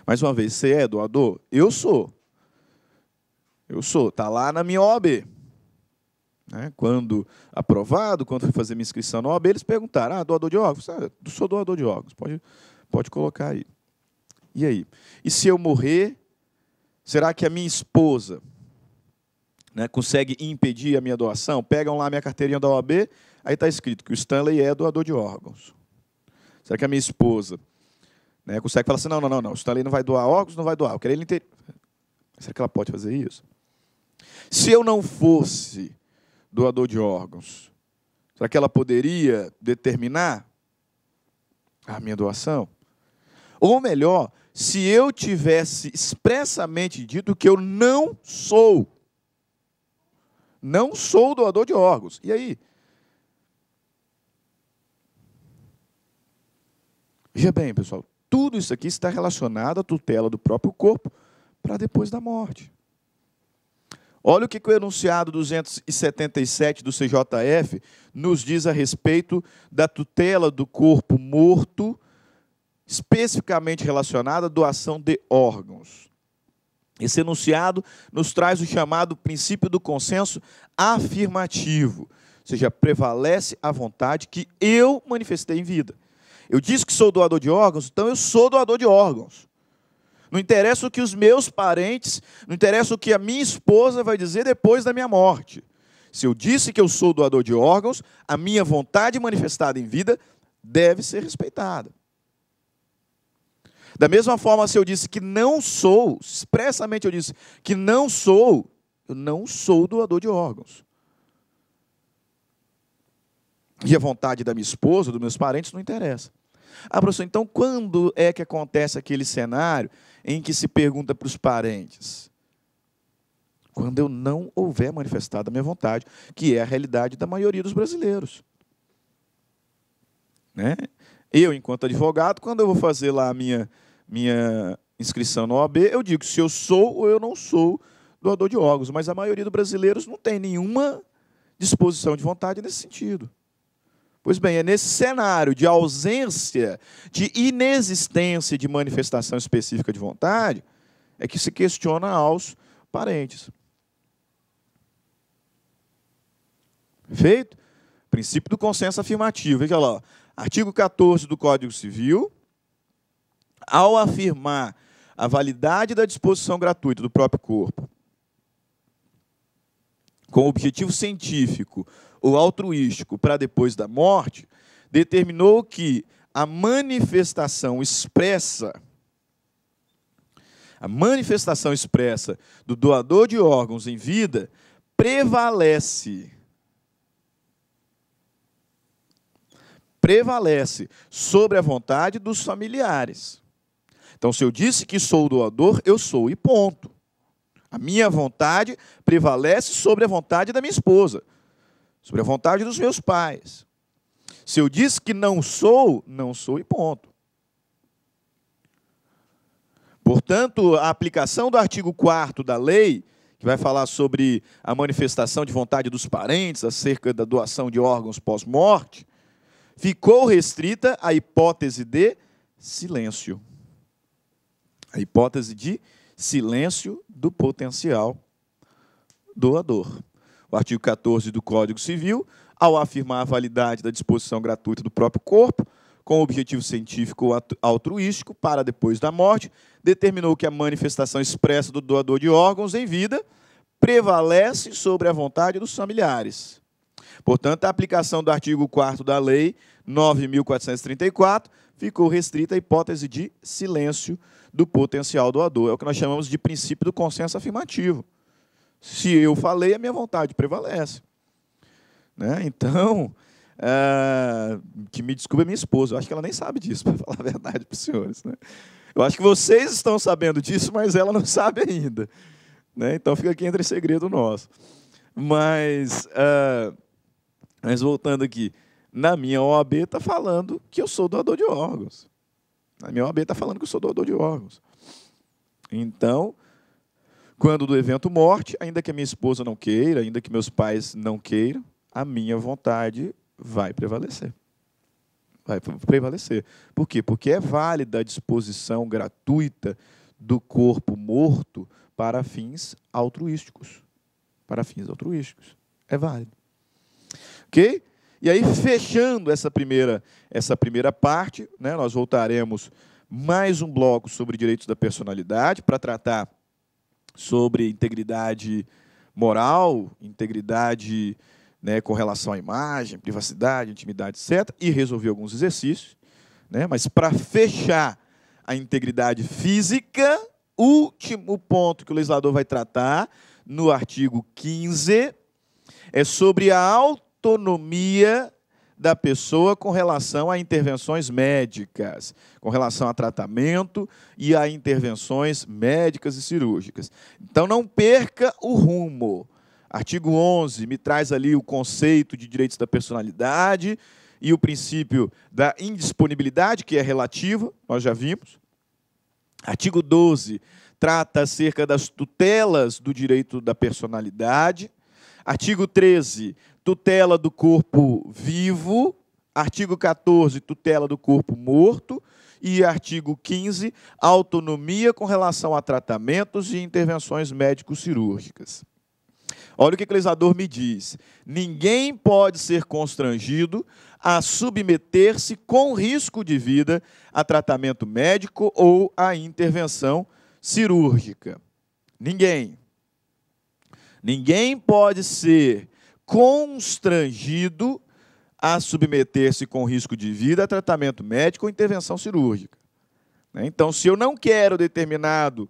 Mais uma vez, você é doador? Eu sou. Eu sou. Está lá na minha OAB. Quando aprovado, quando fui fazer minha inscrição na OAB, eles perguntaram, doador de órgãos? Eu sou doador de órgãos. Pode colocar aí. E aí? E se eu morrer, será que a minha esposa, né, consegue impedir a minha doação? Pegam lá a minha carteirinha da OAB, aí está escrito que o Stanley é doador de órgãos. Será que a minha esposa, né, consegue falar assim, não, o Stanley não vai doar órgãos, não vai doar. Eu quero ele inteiro. Será que ela pode fazer isso? Se eu não fosse doador de órgãos, será que ela poderia determinar a minha doação? Ou melhor, se eu tivesse expressamente dito que eu não sou doador de órgãos. E aí? Veja bem, pessoal, tudo isso aqui está relacionado à tutela do próprio corpo para depois da morte. Olha o que o enunciado 277 do CJF nos diz a respeito da tutela do corpo morto, especificamente relacionada à doação de órgãos. Esse enunciado nos traz o chamado princípio do consenso afirmativo, ou seja, prevalece a vontade que eu manifestei em vida. Eu disse que sou doador de órgãos, então eu sou doador de órgãos. Não interessa o que os meus parentes, não interessa o que a minha esposa vai dizer depois da minha morte. Se eu disse que eu sou doador de órgãos, a minha vontade manifestada em vida deve ser respeitada. Da mesma forma, se eu disse que não sou, expressamente eu disse que não sou, eu não sou doador de órgãos. E a vontade da minha esposa, dos meus parentes, não interessa. Professor, então quando é que acontece aquele cenário em que se pergunta para os parentes? Quando eu não houver manifestado a minha vontade, que é a realidade da maioria dos brasileiros. Né? Eu, enquanto advogado, quando eu vou fazer lá a minha inscrição na OAB, eu digo se eu sou ou eu não sou doador de órgãos, mas a maioria dos brasileiros não tem nenhuma disposição de vontade nesse sentido. Pois bem, é nesse cenário de ausência, de inexistência de manifestação específica de vontade, é que se questiona aos parentes. Perfeito? Princípio do consenso afirmativo. Veja lá, artigo 14 do Código Civil, ao afirmar a validade da disposição gratuita do próprio corpo, com objetivo científico ou altruístico para depois da morte, determinou que a manifestação expressa do doador de órgãos em vida prevalece sobre a vontade dos familiares. Então, se eu disse que sou doador, eu sou e ponto. A minha vontade prevalece sobre a vontade da minha esposa, sobre a vontade dos meus pais. Se eu disse que não sou e ponto. Portanto, a aplicação do artigo 4º da lei, que vai falar sobre a manifestação de vontade dos parentes acerca da doação de órgãos pós-morte, ficou restrita à hipótese de silêncio. A hipótese de silêncio do potencial doador. O artigo 14 do Código Civil, ao afirmar a validade da disposição gratuita do próprio corpo, com objetivo científico ou altruístico, para depois da morte, determinou que a manifestação expressa do doador de órgãos em vida prevalece sobre a vontade dos familiares. Portanto, a aplicação do artigo 4º da Lei 9.434 ficou restrita à hipótese de silêncio do potencial doador. É o que nós chamamos de princípio do consenso afirmativo. Se eu falei, a minha vontade prevalece. Né? Então, que me desculpe a minha esposa, eu acho que ela nem sabe disso, para falar a verdade para os senhores. Né? Eu acho que vocês estão sabendo disso, mas ela não sabe ainda. Né? Então, fica aqui entre segredo nosso. Mas voltando aqui, na minha OAB está falando que eu sou doador de órgãos. Na minha OAB está falando que eu sou doador de órgãos. Então, quando do evento morte, ainda que a minha esposa não queira, ainda que meus pais não queiram, a minha vontade vai prevalecer. Vai prevalecer. Por quê? Porque é válida a disposição gratuita do corpo morto para fins altruísticos. Para fins altruísticos. É válido. Ok? E aí, fechando essa primeira parte, né, nós voltaremos mais um bloco sobre direitos da personalidade, para tratar sobre integridade moral, integridade, né, com relação à imagem, privacidade, intimidade, etc., e resolver alguns exercícios. Né, mas, para fechar a integridade física, último ponto que o legislador vai tratar, no artigo 15, é sobre a autonomia da pessoa com relação a intervenções médicas, com relação a tratamento e a intervenções médicas e cirúrgicas. Então, não perca o rumo. Artigo 11 me traz ali o conceito de direitos da personalidade e o princípio da indisponibilidade, que é relativa, nós já vimos. Artigo 12 trata acerca das tutelas do direito da personalidade. Artigo 13, tutela do corpo vivo. Artigo 14, tutela do corpo morto. E artigo 15, autonomia com relação a tratamentos e intervenções médico-cirúrgicas. Olha o que o legislador me diz. Ninguém pode ser constrangido a submeter-se com risco de vida a tratamento médico ou a intervenção cirúrgica. Ninguém. Ninguém pode ser constrangido a submeter-se com risco de vida a tratamento médico ou intervenção cirúrgica. Então, se eu não quero determinado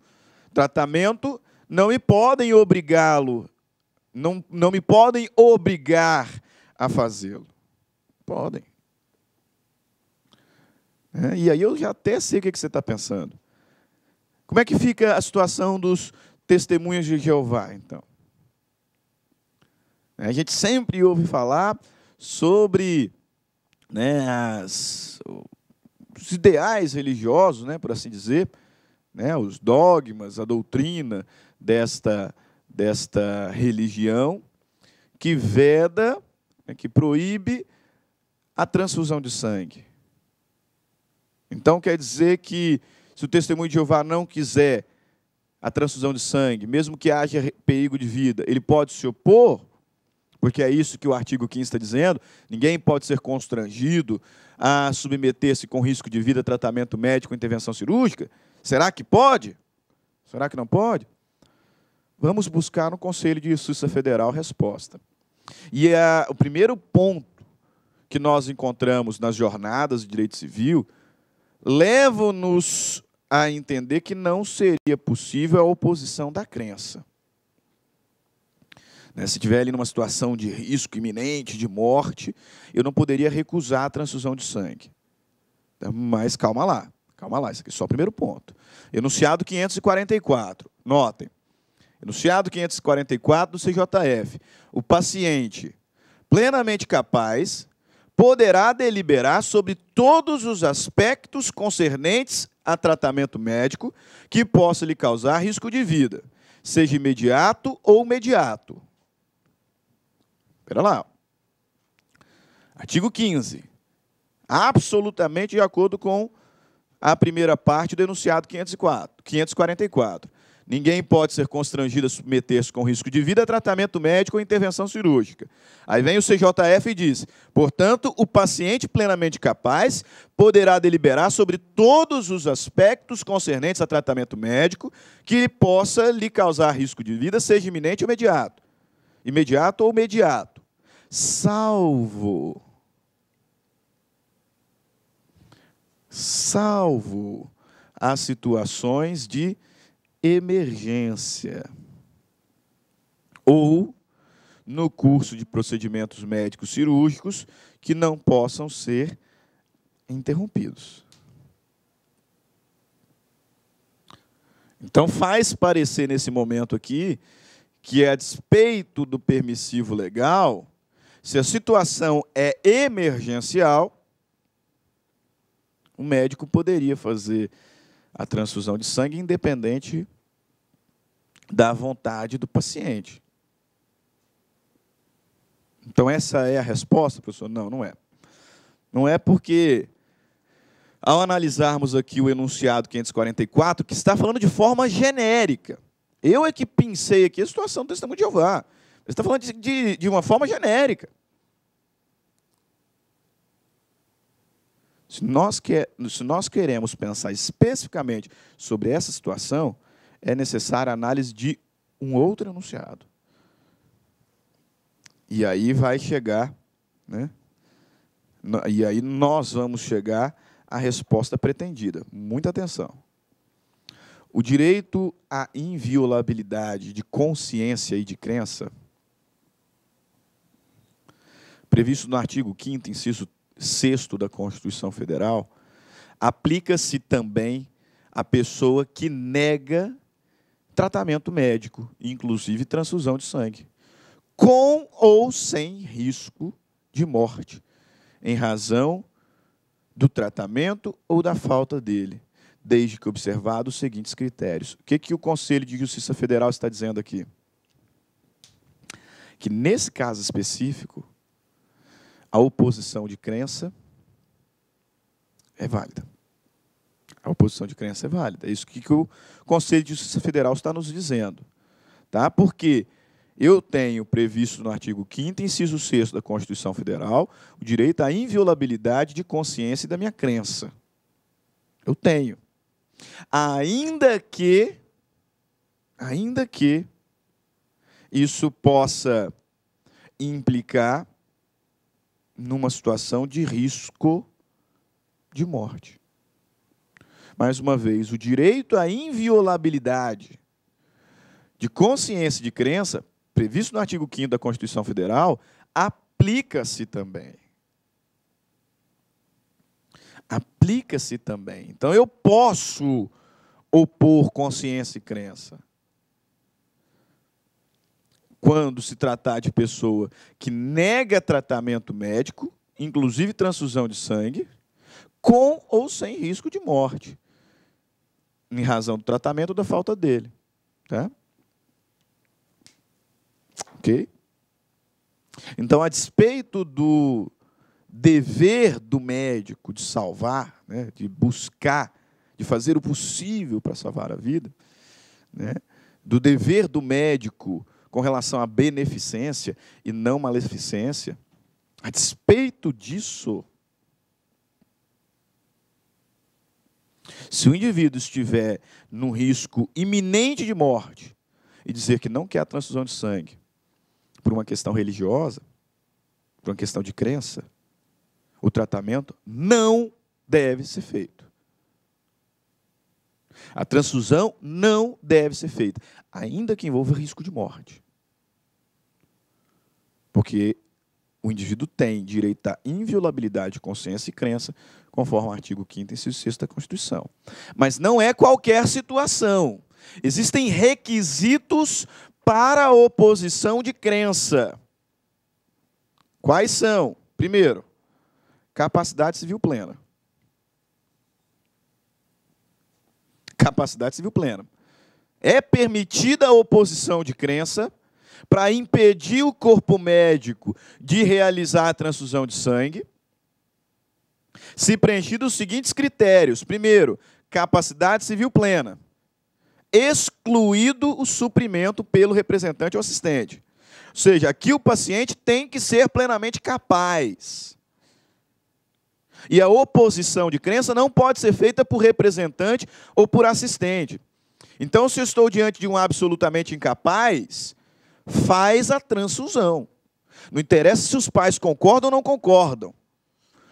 tratamento, não me podem obrigá-lo, não me podem obrigar a fazê-lo. Podem. E aí eu já até sei o que você está pensando. Como é que fica a situação dos testemunhas de Jeová, então? A gente sempre ouve falar sobre, né, os ideais religiosos, né, por assim dizer, né, os dogmas, a doutrina desta religião que veda, né, que proíbe a transfusão de sangue. Então, quer dizer que se o testemunho de Jeová não quiser a transfusão de sangue, mesmo que haja perigo de vida, ele pode se opor, porque é isso que o artigo 15 está dizendo, ninguém pode ser constrangido a submeter-se com risco de vida a tratamento médico ou intervenção cirúrgica? Será que pode? Será que não pode? Vamos buscar no Conselho de Justiça Federal resposta. E o primeiro ponto que nós encontramos nas jornadas de direito civil leva-nos a entender que não seria possível a oposição da crença. Se estiver ali numa situação de risco iminente, de morte, eu não poderia recusar a transfusão de sangue. Mas calma lá, isso aqui é só o primeiro ponto. Enunciado 544, notem. Enunciado 544 do CJF. O paciente plenamente capaz poderá deliberar sobre todos os aspectos concernentes a tratamento médico que possa lhe causar risco de vida, seja imediato ou mediato. Espera lá. Artigo 15. Absolutamente de acordo com a primeira parte do enunciado 544. Ninguém pode ser constrangido a submeter-se com risco de vida a tratamento médico ou intervenção cirúrgica. Aí vem o CJF e diz, portanto, o paciente plenamente capaz poderá deliberar sobre todos os aspectos concernentes a tratamento médico que possa lhe causar risco de vida, seja iminente ou imediato ou mediato, salvo as situações de emergência ou no curso de procedimentos médicos cirúrgicos que não possam ser interrompidos. Então, faz parecer nesse momento aqui que, a despeito do permissivo legal, se a situação é emergencial, o médico poderia fazer a transfusão de sangue independente da vontade do paciente. Então, essa é a resposta, professor? Não, não é. Não é porque, ao analisarmos aqui o enunciado 544, que está falando de forma genérica. Eu é que pensei aqui a situação do Testemunho de Jeová. Ele está falando de uma forma genérica. Se nós queremos pensar especificamente sobre essa situação, é necessária a análise de um outro enunciado. E aí vai chegar, né? E aí nós vamos chegar à resposta pretendida. Muita atenção. O direito à inviolabilidade de consciência e de crença, previsto no artigo 5º, inciso 6º da Constituição Federal, aplica-se também à pessoa que nega tratamento médico, inclusive transfusão de sangue, com ou sem risco de morte, em razão do tratamento ou da falta dele, desde que observados os seguintes critérios. O que o Conselho de Justiça Federal está dizendo aqui? Que, nesse caso específico, a oposição de crença é válida. A oposição de crença é válida. É isso que o Conselho de Justiça Federal está nos dizendo. Tá? Porque eu tenho previsto no artigo 5º, inciso 6º da Constituição Federal, o direito à inviolabilidade de consciência e da minha crença. Eu tenho. Ainda que isso possa implicar numa situação de risco de morte. Mais uma vez, o direito à inviolabilidade de consciência e de crença, previsto no artigo 5º da Constituição Federal, aplica-se também. Aplica-se também. Então, eu posso opor consciência e crença quando se tratar de pessoa que nega tratamento médico, inclusive transfusão de sangue, com ou sem risco de morte, em razão do tratamento ou da falta dele. Tá? Ok? Então, a despeito do dever do médico de salvar, né, de buscar, de fazer o possível para salvar a vida, né, do dever do médico com relação à beneficência e não maleficência, a despeito disso, se o indivíduo estiver num risco iminente de morte e dizer que não quer a transfusão de sangue por uma questão religiosa, por uma questão de crença, o tratamento não deve ser feito. A transfusão não deve ser feita, ainda que envolva risco de morte. Porque o indivíduo tem direito à inviolabilidade de consciência e crença, conforme o artigo 5º, inciso 6º da Constituição. Mas não é qualquer situação. Existem requisitos para a oposição de crença. Quais são? Primeiro, capacidade civil plena. Capacidade civil plena. É permitida a oposição de crença para impedir o corpo médico de realizar a transfusão de sangue, se preenchidos os seguintes critérios. Primeiro, capacidade civil plena, excluído o suprimento pelo representante ou assistente. Ou seja, aqui o paciente tem que ser plenamente capaz. E a oposição de crença não pode ser feita por representante ou por assistente. Então, se eu estou diante de um absolutamente incapaz, faz a transfusão. Não interessa se os pais concordam ou não concordam.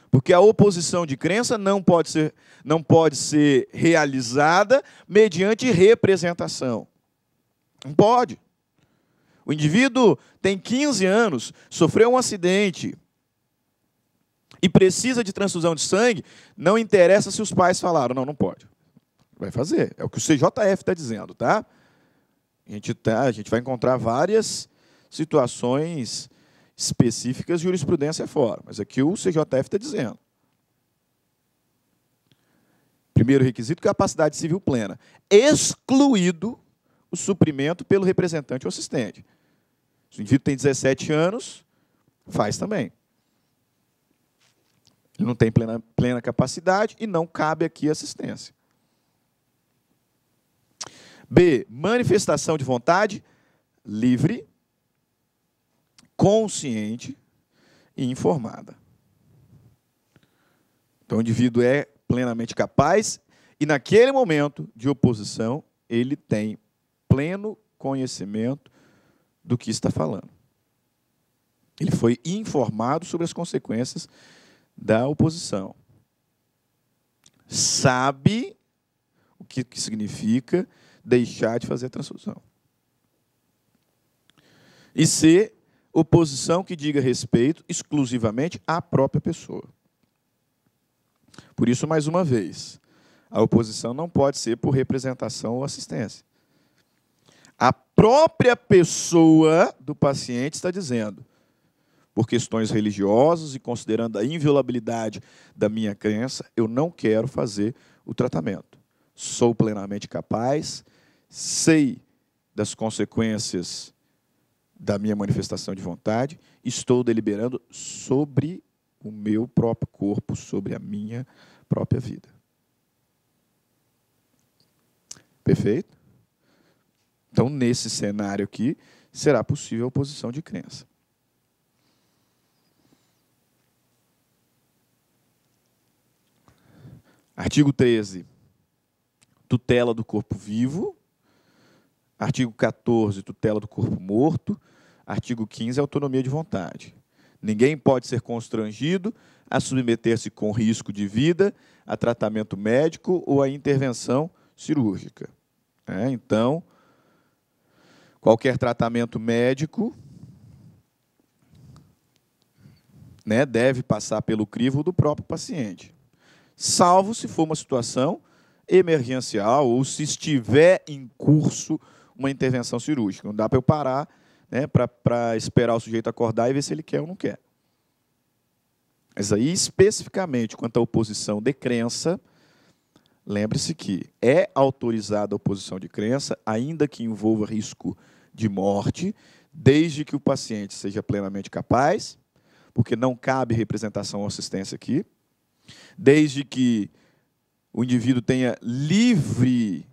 Porque a oposição de crença não pode ser realizada mediante representação. Não pode. O indivíduo tem 15 anos, sofreu um acidente e precisa de transfusão de sangue, não interessa se os pais falaram. Não, não pode. Vai fazer. É o que o CJF está dizendo, tá? A gente vai encontrar várias situações específicas, jurisprudência fora. Mas aqui o CJF está dizendo. Primeiro requisito, capacidade civil plena. Excluído o suprimento pelo representante ou assistente. Se o indivíduo tem 17 anos, faz também. Ele não tem plena capacidade e não cabe aqui assistência. B, manifestação de vontade livre, consciente e informada. Então, o indivíduo é plenamente capaz e, naquele momento de oposição, ele tem pleno conhecimento do que está falando. Ele foi informado sobre as consequências da oposição. Sabe o que significa deixar de fazer a transfusão. E C, oposição que diga respeito exclusivamente à própria pessoa. Por isso, mais uma vez, a oposição não pode ser por representação ou assistência. A própria pessoa do paciente está dizendo, por questões religiosas e considerando a inviolabilidade da minha crença, eu não quero fazer o tratamento. Sou plenamente capaz, sei das consequências da minha manifestação de vontade, estou deliberando sobre o meu próprio corpo, sobre a minha própria vida. Perfeito? Então, nesse cenário aqui, será possível a oposição de crença. Artigo 13, tutela do corpo vivo. Artigo 14, tutela do corpo morto. Artigo 15, autonomia de vontade. Ninguém pode ser constrangido a submeter-se com risco de vida a tratamento médico ou a intervenção cirúrgica. Então, qualquer tratamento médico deve passar pelo crivo do próprio paciente, salvo se for uma situação emergencial ou se estiver em curso uma intervenção cirúrgica. Não dá para eu parar para esperar o sujeito acordar e ver se ele quer ou não quer. Mas aí, especificamente, quanto à oposição de crença, lembre-se que é autorizada a oposição de crença, ainda que envolva risco de morte, desde que o paciente seja plenamente capaz, porque não cabe representação ou assistência aqui, desde que o indivíduo tenha livre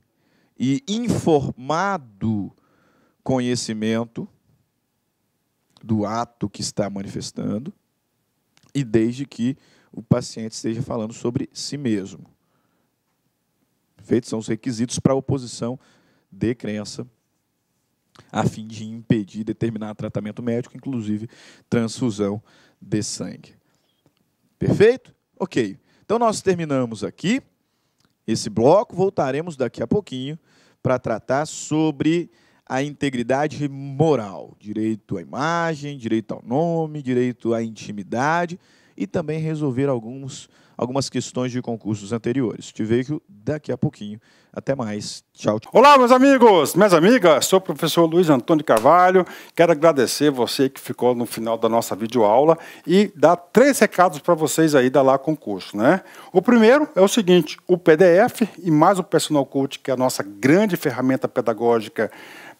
e informado conhecimento do ato que está manifestando, e desde que o paciente esteja falando sobre si mesmo. Perfeito? São os requisitos para a oposição de crença, a fim de impedir determinado tratamento médico, inclusive transfusão de sangue. Perfeito? Ok. Então, nós terminamos aqui esse bloco, voltaremos daqui a pouquinho para tratar sobre a integridade moral, direito à imagem, direito ao nome, direito à intimidade e também resolver algumas questões de concursos anteriores. Te vejo daqui a pouquinho. Até mais. Tchau. Olá, meus amigos, minhas amigas. Sou o professor Luiz Antônio Carvalho. Quero agradecer você que ficou no final da nossa videoaula e dar 3 recados para vocês aí da Lá Concurso, né? O primeiro é o seguinte: o PDF e mais o Personal Coach, que é a nossa grande ferramenta pedagógica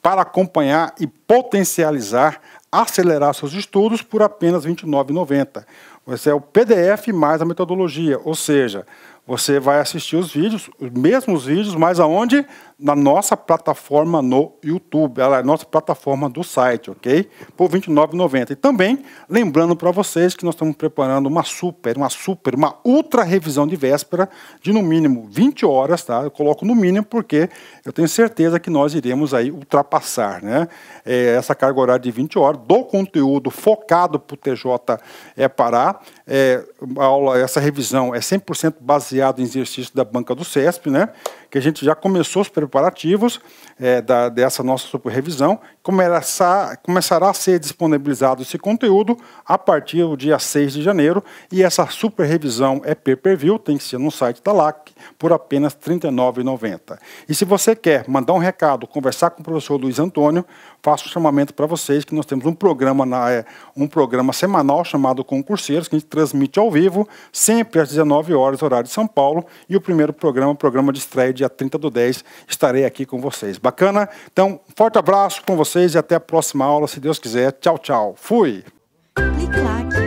para acompanhar e potencializar, acelerar seus estudos por apenas R$ 29,90. Esse é o PDF mais a metodologia, ou seja, você vai assistir os vídeos, os mesmos vídeos, mas aonde? Na nossa plataforma no YouTube, ela é a nossa plataforma do site, ok? Por R$ 29,90. E também, lembrando para vocês que nós estamos preparando uma ultra revisão de véspera de no mínimo 20 horas, tá? Eu coloco no mínimo porque eu tenho certeza que nós iremos aí ultrapassar, né? Essa carga horária de 20 horas do conteúdo focado para o TJ Pará. Essa revisão é 100% baseada em exercício da banca do CESP, né? Que a gente já começou os preparativos dessa nossa super revisão. Começará a ser disponibilizado esse conteúdo a partir do dia 6 de janeiro. E essa super revisão é pay-per-view, tem que ser no site da LAC, por apenas R$ 39,90. E se você quer mandar um recado, conversar com o professor Luiz Antônio, faço um chamamento para vocês que nós temos um programa semanal chamado Concurseiros, que a gente transmite ao vivo, sempre às 19 horas, horário de São Paulo. E o primeiro programa, o programa de estreia, dia 30/10, estarei aqui com vocês. Bacana? Então, forte abraço com vocês e até a próxima aula, se Deus quiser. Tchau, tchau. Fui! Clique lá.